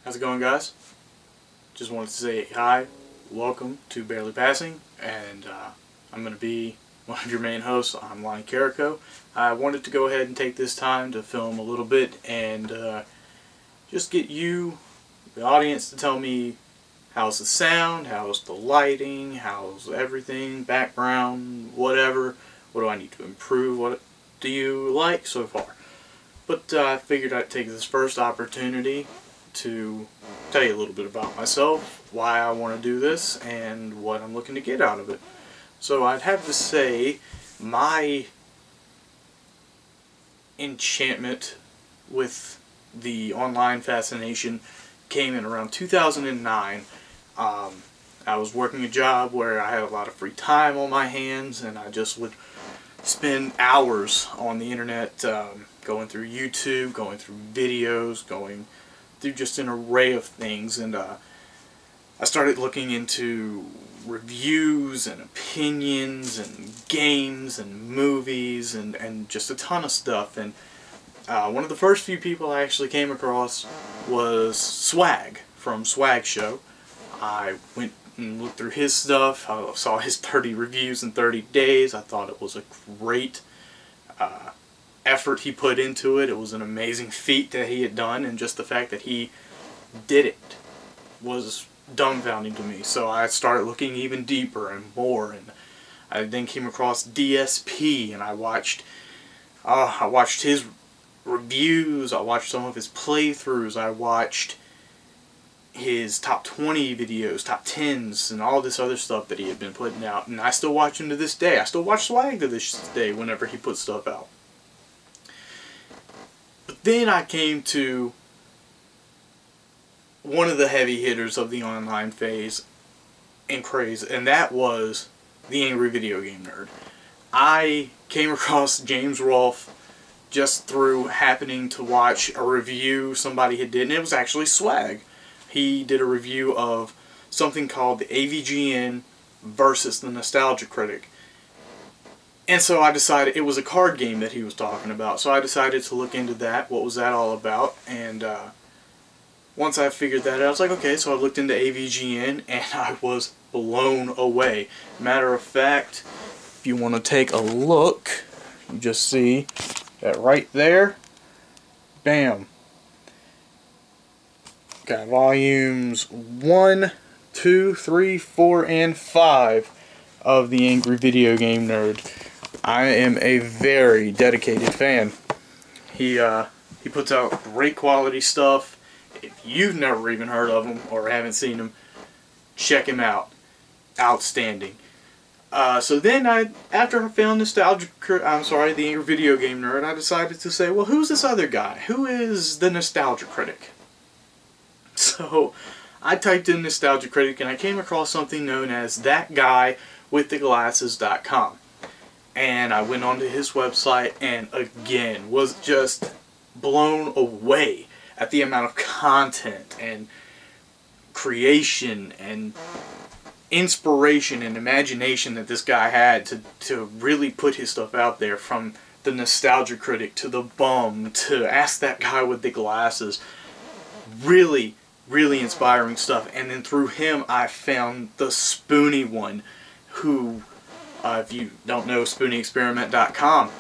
How's it going, guys? Just wanted to say hi, welcome to Barely Passing, and I'm going to be one of your main hosts. I'm Lonnie Carrico. I wanted to go ahead and take this time to film a little bit and just get you, the audience, to tell me how's the sound, how's the lighting, how's everything, background, whatever. What do I need to improve? What do you like so far? But I figured I'd take this first opportunity to tell you a little bit about myself, why I want to do this, and what I'm looking to get out of it. So I'd have to say my enchantment with the online fascination came in around 2009. I was working a job where I had a lot of free time on my hands, and I just would spend hours on the internet, going through YouTube, going through videos, going through just an array of things, and I started looking into reviews and opinions and games and movies and just a ton of stuff. And one of the first few people I actually came across was Swag from Swag Show. I went and looked through his stuff. I saw his 30 reviews in 30 days. I thought it was a great effort he put into it. It was an amazing feat that he had done, and just the fact that he did it was dumbfounding to me. So I started looking even deeper and more, and I then came across DSP, and I watched his reviews, I watched some of his playthroughs, I watched his top 20 videos, top 10s, and all this other stuff that he had been putting out, and I still watch him to this day. I still watch Swag to this day whenever he puts stuff out. But then I came to one of the heavy hitters of the online phase and craze, and that was the Angry Video Game Nerd. I came across James Rolfe just through happening to watch a review somebody had did, and it was actually Swag. He did a review of something called the AVGN versus the Nostalgia Critic. And so I decided it was a card game that he was talking about. So I decided to look into that. What was that all about? And once I figured that out, I was like, okay, so I looked into AVGN, and I was blown away. Matter of fact, if you want to take a look, you just see that right there. Bam. Got volumes 1, 2, 3, 4, and 5 of the Angry Video Game Nerd. I am a very dedicated fan. He puts out great quality stuff. If you've never even heard of him or haven't seen him, check him out. Outstanding. So then after I found the Angry Video Game Nerd, I decided to say, well, who's this other guy? Who is the Nostalgia Critic? So I typed in Nostalgia Critic, and I came across something known as thatguywiththeglasses.com. And I went onto his website, and again was just blown away at the amount of content and creation and inspiration and imagination that this guy had to really put his stuff out there, from the Nostalgia Critic to the Bum to Ask That Guy with the Glasses. Really inspiring stuff. And then through him I found the Spoony one, who if you don't know, SpoonieExperiment.com,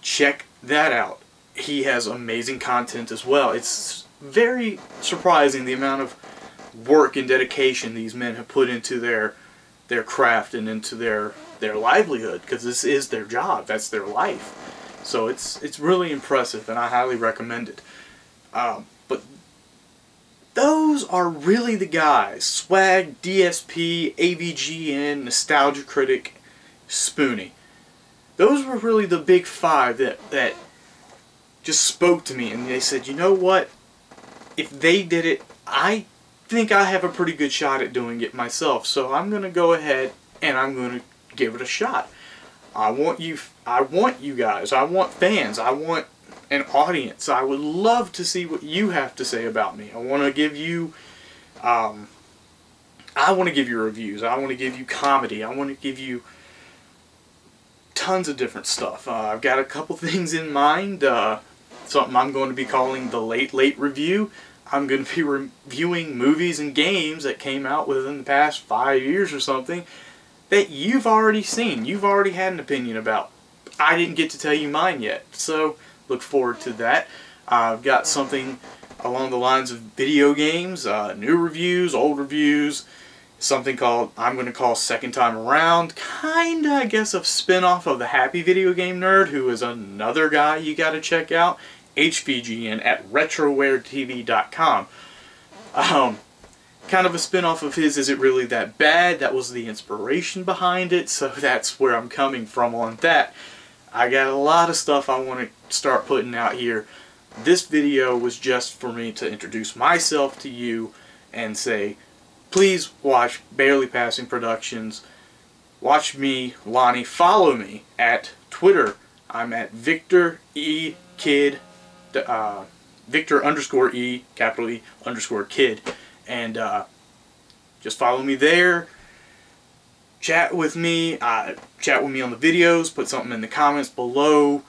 check that out. He has amazing content as well. It's very surprising the amount of work and dedication these men have put into their craft and into their livelihood, because this is their job, that's their life. So it's really impressive, and I highly recommend it. But those are really the guys: Swag, DSP, AVGN, Nostalgia Critic, Spoony. Those were really the big five that just spoke to me, and they said, you know what, if they did it, I think I have a pretty good shot at doing it myself, so I'm going to go ahead and I'm going to give it a shot. I want you guys, I want fans, I want an audience. I would love to see what you have to say about me. I want to give you reviews. I want to give you comedy. I want to give you tons of different stuff. I've got a couple things in mind. Something I'm going to be calling the Late Review. I'm going to be reviewing movies and games that came out within the past 5 years or something that you've already seen, you've already had an opinion about. I didn't get to tell you mine yet, so look forward to that. I've got something along the lines of video games, new reviews, old reviews, something called, I'm going to call Second Time Around, kinda, I guess, a spin-off of the Happy Video Game Nerd, who is another guy you gotta check out, HVGN at RetroWareTV.com. Kind of a spin-off of his Is It Really That Bad? That was the inspiration behind it, so that's where I'm coming from on that. I got a lot of stuff I want to start putting out here. This video was just for me to introduce myself to you and say, please watch Barely Passing Productions. Watch me, Lonnie. Follow me at Twitter. I'm at Victor E. Kid, Victor underscore E, capital E underscore Kid. And just follow me there. Chat with me. Chat with me on the videos. Put something in the comments below.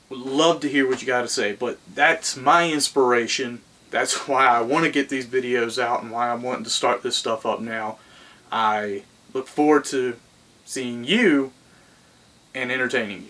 Would love to hear what you got to say. But that's my inspiration. That's why I want to get these videos out and why I'm wanting to start this stuff up now. I look forward to seeing you and entertaining you.